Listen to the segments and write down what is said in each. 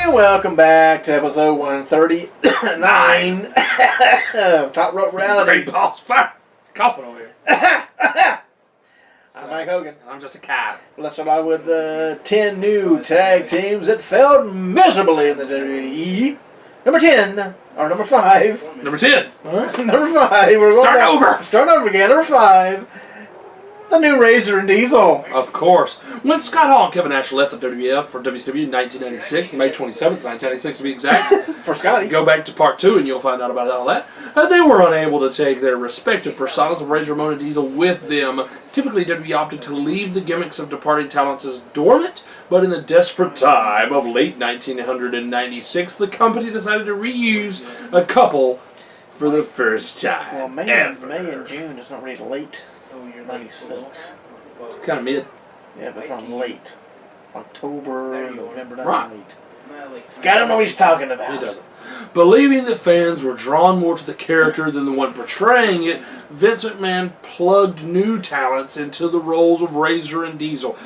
And welcome back to episode 139 of Top Rope Reality. Great balls fire. Coughing over here. I'm Mike Hogan. I'm just a cat. Let's start out with 10 new tag teams that failed miserably in the WWE. Number 10, or number 5. Number 10. All right. Number 5. We're going Start over. Start over again. Number 5. The new Razor and Diesel. Of course. When Scott Hall and Kevin Nash left the WWF for WCW in 1996, May 27th, 1996 to be exact. For Scotty. Go back to part 2 and you'll find out about all that. They were unable to take their respective personas of Razor, Ramon, and Diesel with them. Typically, WWE opted to leave the gimmicks of departing talents as dormant, but in the desperate time of late 1996, the company decided to reuse a couple for the first time. Well, May and June is not really late. 96. It's kind of mid. Yeah, but it's not late. October, November, that's Right. late. Scott don't know what he's talking about. He doesn't. Believing that fans were drawn more to the character than the one portraying it, Vince McMahon plugged new talents into the roles of Razor and Diesel.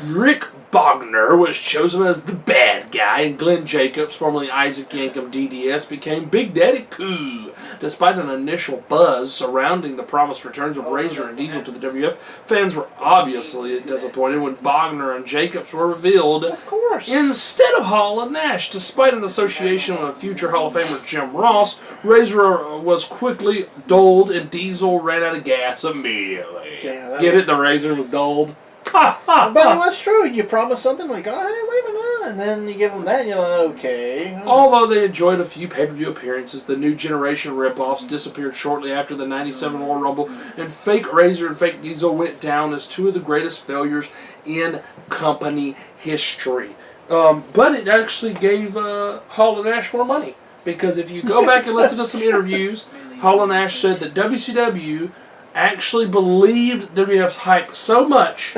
Rick Bogner was chosen as the bad guy, and Glenn Jacobs, formerly Isaac Yankem DDS, became Big Daddy Cool. Despite an initial buzz surrounding the promised returns of Razor and Diesel to the WWF, fans were obviously disappointed when Bogner and Jacobs were revealed. Of course. Instead of Hall and Nash. Despite an association with future Hall of Famer Jim Ross, Razor was quickly dulled and Diesel ran out of gas immediately. Yeah, Get it? The Razor was dulled? Ha, ha, But it ha. was true. You promise something like, oh, hey, wait a minute, and then you give them that, and you're like, okay. Although they enjoyed a few pay-per-view appearances, the New Generation rip-offs disappeared shortly after the 97 Royal Rumble, and fake Razor and fake Diesel went down as two of the greatest failures in company history. But it actually gave Hall and Nash more money. Because if you go back and listen to some interviews, Hall and Nash said that WCW actually believed WWF's hype so much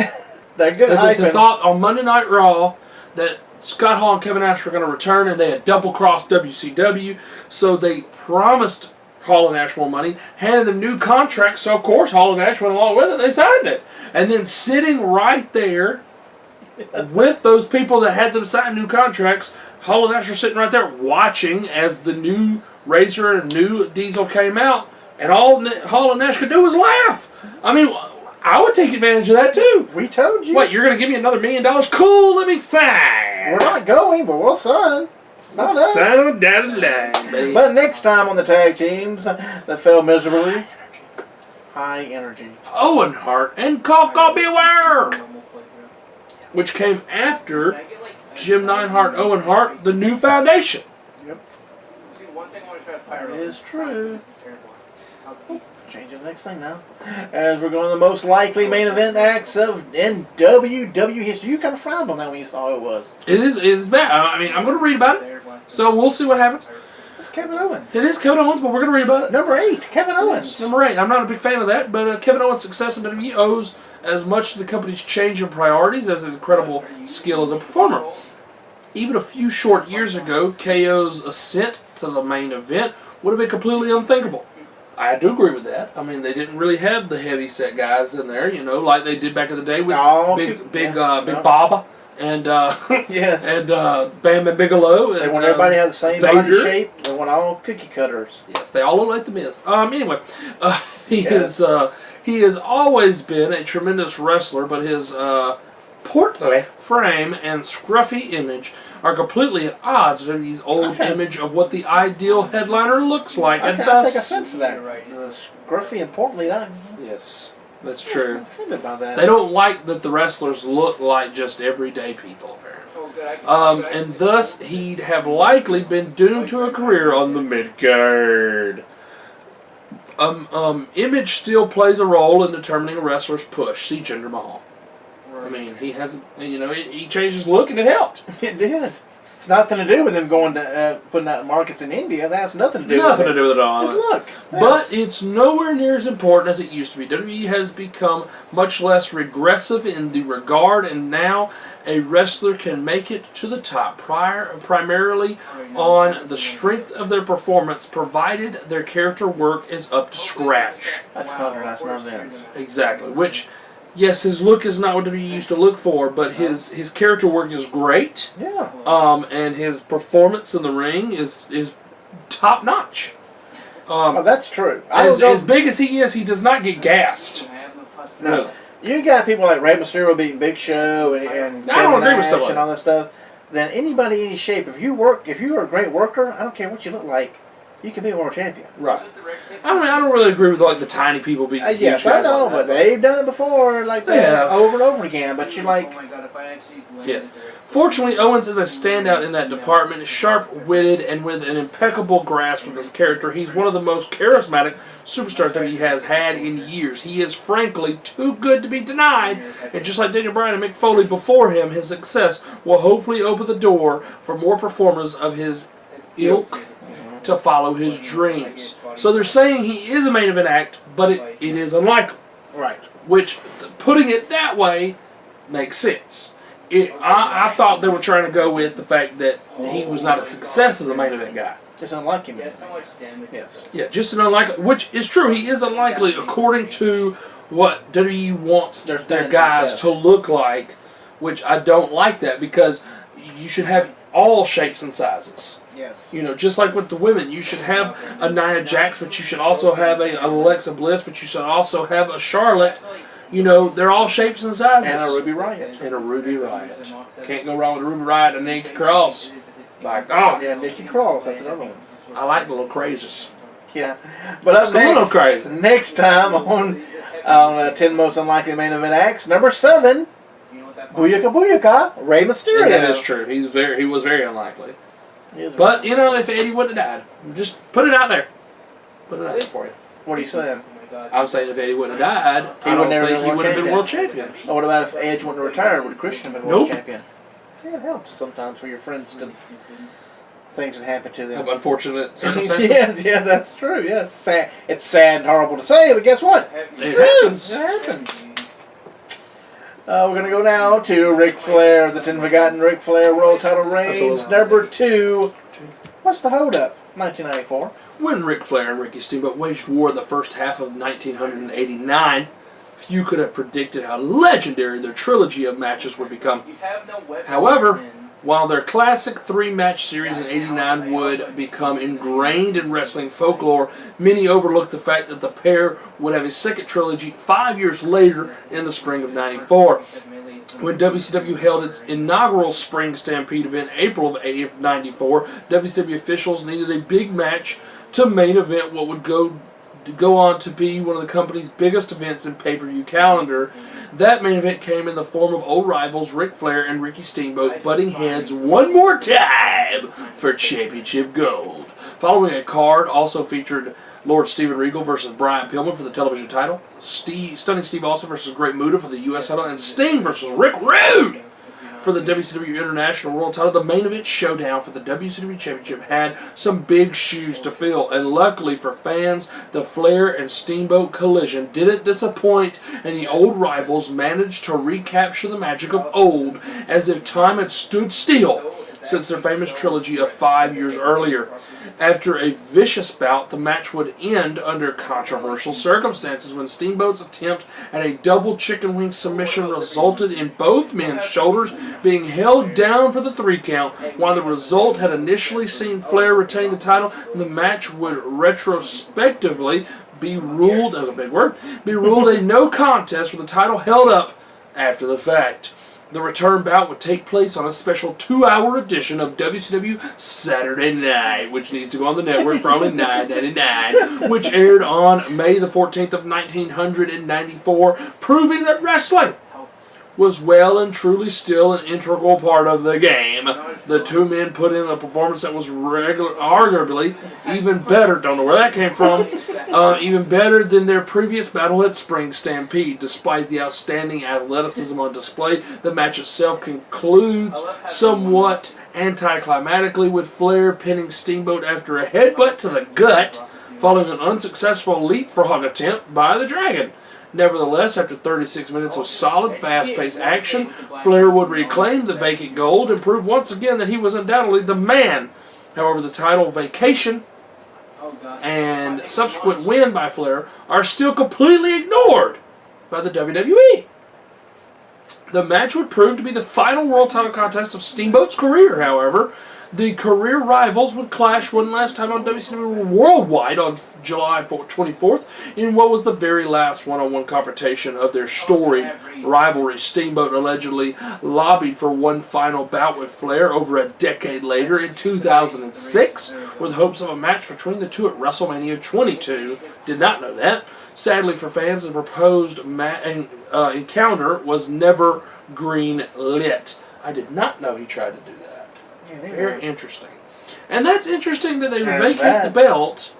They're good that they hyping. thought on Monday Night Raw that Scott Hall and Kevin Nash were going to return, and they had double-crossed WCW, so they promised Hall and Nash more money, handed them new contracts, so of course Hall and Nash went along with it, they signed it. And then sitting right there with those people that had them sign new contracts, Hall and Nash were sitting right there watching as the new Razor and new Diesel came out, and all Hall and Nash could do was laugh. I mean, I would take advantage of that too. We told you. What, you're going to give me another $1 million? Cool, let me sign. We're not going, but we'll sign. Not us. Sign down the line, baby. But next time on the tag teams that failed miserably, High Energy. Owen Hart and Coco Beware, which came after Jim Neidhart, Owen Hart, the New Foundation. Yep. That is true. Change the next thing now. As we're going to the most likely main event acts in WWE history. You kind of frowned on that when you saw who it was. It is bad. I mean, I'm going to read about it, so we'll see what happens. Kevin Owens. It is Kevin Owens, but we're going to read about it. Number 8, Kevin Owens. Number 8. I'm not a big fan of that, but Kevin Owens' success in WWE owes as much to the company's change in priorities as his incredible skill as a performer. Even a few short years ago, KO's ascent to the main event would have been completely unthinkable. I do agree with that. I mean, they didn't really have the heavy-set guys in there, you know, like they did back in the day with Big Bob and yes. and Bam and Bigelow. They And, want everybody to have the same Vader. body shape. They want all cookie cutters. Yes, they all look like the Miz. Anyway, he has always been a tremendous wrestler, but his portly frame and scruffy image are completely at odds with his old image of what the ideal headliner looks like. I And take thus, offense to that. The scruffy and portly, I'm yes, that's true. offended by that. They don't like that the wrestlers look like just everyday people, apparently. And thus, he'd have likely been doomed to a career on the mid-card. Image still plays a role in determining a wrestler's push. See Jinder Mahal. I mean, he has, you know, he changed his look and it helped. It did. It's nothing to do with them going to putting out markets in India. That's nothing to do with it. Nothing to do with it all. Just look. But it's nowhere near as important as it used to be. WWE has become much less regressive in the regard, and now a wrestler can make it to the top primarily on the strength of their performance, provided their character work is up to scratch. That's 100. That's not Vince. Exactly. Which Yes, his look is not what he used to look for, but his character work is great. Yeah. And his performance in the ring is top notch. Oh, that's true. As big as he is, he does not get gassed. No. You got people like Rey Mysterio beating Big Show and I don't Kevin agree with Nash stuff like and all that stuff. Then anybody any shape, if you're a great worker, I don't care what you look like, you can be a world champion. Right. I mean, I don't really agree with like the tiny people being yes, I know, but they've done it before like that over and over again. But you like, yes. Fortunately, Owens is a standout in that department, sharp-witted and with an impeccable grasp of his character. He's one of the most charismatic superstars that he has had in years. He is, frankly, too good to be denied, and just like Daniel Bryan and Mick Foley before him, his success will hopefully open the door for more performers of his ilk to follow his dreams. So they're saying he is a main event act, but it is unlikely. right? Which, putting it that way, makes sense. I thought they were trying to go with the fact that he was not a success as a main event guy. Just unlikely. Yes. Yeah, just an unlikely, which is true. He is unlikely according to what WWE wants their guys to look like, which I don't like that because you should have all shapes and sizes. Yes. You know, just like with the women, you should have a Nia Jax, but you should also have a Alexa Bliss, but you should also have a Charlotte. You know, they're all shapes and sizes. And a Ruby Riott. And a Ruby Riott. Can't go wrong with a Ruby Riott and Nikki Cross. Like, oh. Yeah, Nikki Cross, that's another one. I like the little crazes. Yeah. But up It's a little crazy. next time on 10 Most Unlikely Main Event Acts, number 7, Booyaka Booyaka, Rey Mysterio. And that is true. He was very unlikely. But, you know, if Eddie wouldn't have died, just put it out there. Put it out there for you. What are you saying? I'm saying if Eddie wouldn't have died, I don't think he would have been world champion. Oh, what about if Edge wouldn't have retired? Would Christian have been world champion? See, it helps sometimes for your friends to things that happen to them. Have unfortunate circumstances. yeah, that's true. Yes, sad. It's sad and horrible to say, but guess what? It happens. It happens. We're going to go now to Ric Flair, the 10 Forgotten Ric Flair World Title Reigns, number 2. What's the hold-up? 1994. When Ric Flair and Ricky Steamboat waged war in the first half of 1989, few could have predicted how legendary their trilogy of matches would become. However, while their classic 3-match series in '89 would become ingrained in wrestling folklore, many overlooked the fact that the pair would have a second trilogy 5 years later in the spring of '94. When WCW held its inaugural Spring Stampede event in April of '94, WCW officials needed a big match to main event what would go on to be one of the company's biggest events in pay-per-view calendar. That main event came in the form of old rivals Ric Flair and Ricky Steamboat butting heads one more time for championship gold. Following a card also featured Lord Steven Regal versus Brian Pillman for the television title, Stunning Steve Austin versus Great Muta for the U.S. title, and Sting versus Rick Rude for the WCW International World title. The main event showdown for the WCW Championship had some big shoes to fill, and luckily for fans, the Flair and Steamboat collision didn't disappoint, and the old rivals managed to recapture the magic of old as if time had stood still since their famous trilogy of 5 years earlier. After a vicious bout, the match would end under controversial circumstances when Steamboat's attempt at a double chicken wing submission resulted in both men's shoulders being held down for the 3 count. While the result had initially seen Flair retain the title, the match would retrospectively be ruled, that was a big word, be ruled a no contest with the title held up after the fact. The return bout would take place on a special 2-hour edition of WCW Saturday Night, which needs to go on the network for only $9.99, which aired on May the 14th of 1994, proving that wrestling was well and truly still an integral part of the game. The two men put in a performance that was arguably even better, don't know where that came from, even better than their previous battle at Spring Stampede. Despite the outstanding athleticism on display, the match itself concludes somewhat anticlimactically with Flair pinning Steamboat after a headbutt to the gut following an unsuccessful leapfrog attempt by the Dragon. Nevertheless, after 36 minutes of solid, fast-paced action, Flair would reclaim the vacant gold and prove once again that he was undoubtedly the man. However, the title vacation and subsequent win by Flair are still completely ignored by the WWE. The match would prove to be the final world title contest of Steamboat's career, however. The career rivals would clash one last time on WCW Worldwide on July 24th in what was the very last one-on-one confrontation of their storied rivalry. Steamboat allegedly lobbied for one final bout with Flair over a decade later in 2006 with hopes of a match between the two at WrestleMania 22. Did not know that. Sadly for fans, the proposed encounter was never green lit. I did not know he tried to do that. Very interesting. And that's interesting that they would vacate the belt,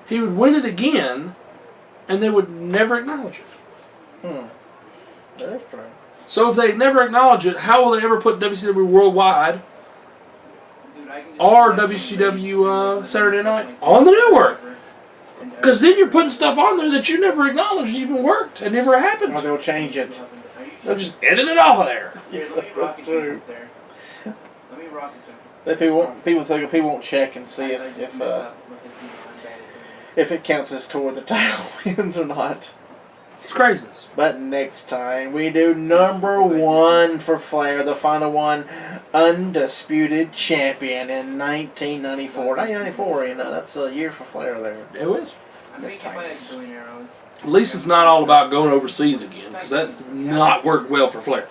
he would win it again, and they would never acknowledge it. That's true. So if they never acknowledge it, how will they ever put WCW Worldwide or WCW Saturday Night on the network? Because then you're putting stuff on there that you never acknowledged even worked and never happened. Or they'll change it. They'll just edit it off of there. That's true. People think people won't check and see if it counts as toward the title wins or not. It's craziness. But next time we do number 1 for Flair, the final one, undisputed champion in 1994. 1994, you know, that's a year for Flair there. It was. This time. At least it's not all about going overseas again, because that's not worked well for Flair.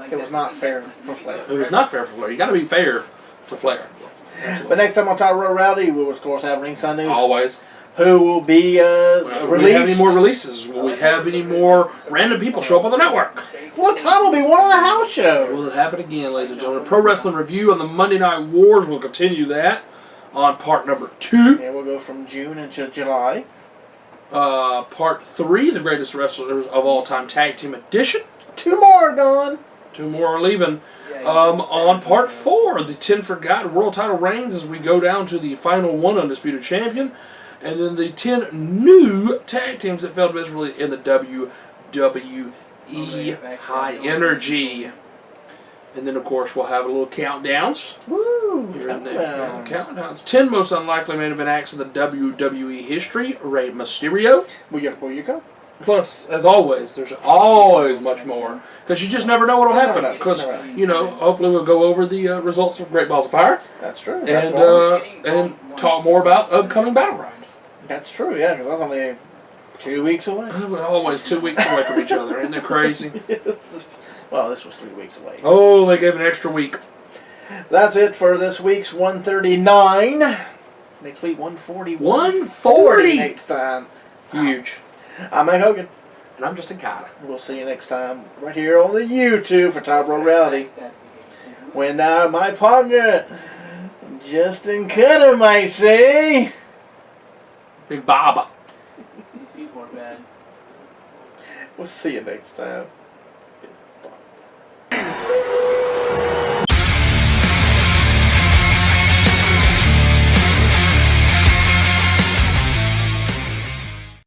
It was not fair for Flair. It was not fair for Flair. You got to be fair to Flair. Absolutely. But next time on Top Row Rowdy, we will of course have Ringside News. Always. Who will be Will we have any more releases? Will we have any more random people show up on the network? What time will be one on the house show? Will it happen again, ladies and gentlemen? Pro Wrestling Review on the Monday Night Wars will continue that on part number 2. Yeah, we'll go from June until July. Part 3, the greatest wrestlers of all time tag team edition. 2 more are gone. 2 more are leaving. On part 4, the 10 forgotten world title reigns as we go down to the final one, undisputed champion. And then the 10 new tag teams that failed miserably in the WWE High Energy. And then, of course, we'll have a little countdowns. Woo! Here and there. Countdowns. 10 most unlikely main event acts in the WWE history. Rey Mysterio. Booyaka. Plus, as always, there's always much more. Because you just never know what will happen. Because, you know, hopefully we'll go over the results of Great Balls of Fire. That's true. And talk more about upcoming Battle Round. That's true, yeah, because that's only 2 weeks away. We're always 2 weeks away from each other. Isn't that crazy? Yes. Well, this was 3 weeks away. So. Oh, they gave an extra week. That's it for this week's 139. Next week, 140. 140 next time. Huge. I'm Mike Hogan. And I'm Justin Cotter. We'll see you next time right here on the YouTube for Top Row Rowdy. When my partner, Justin Cutter, might say... Big Baba. We'll see you next time.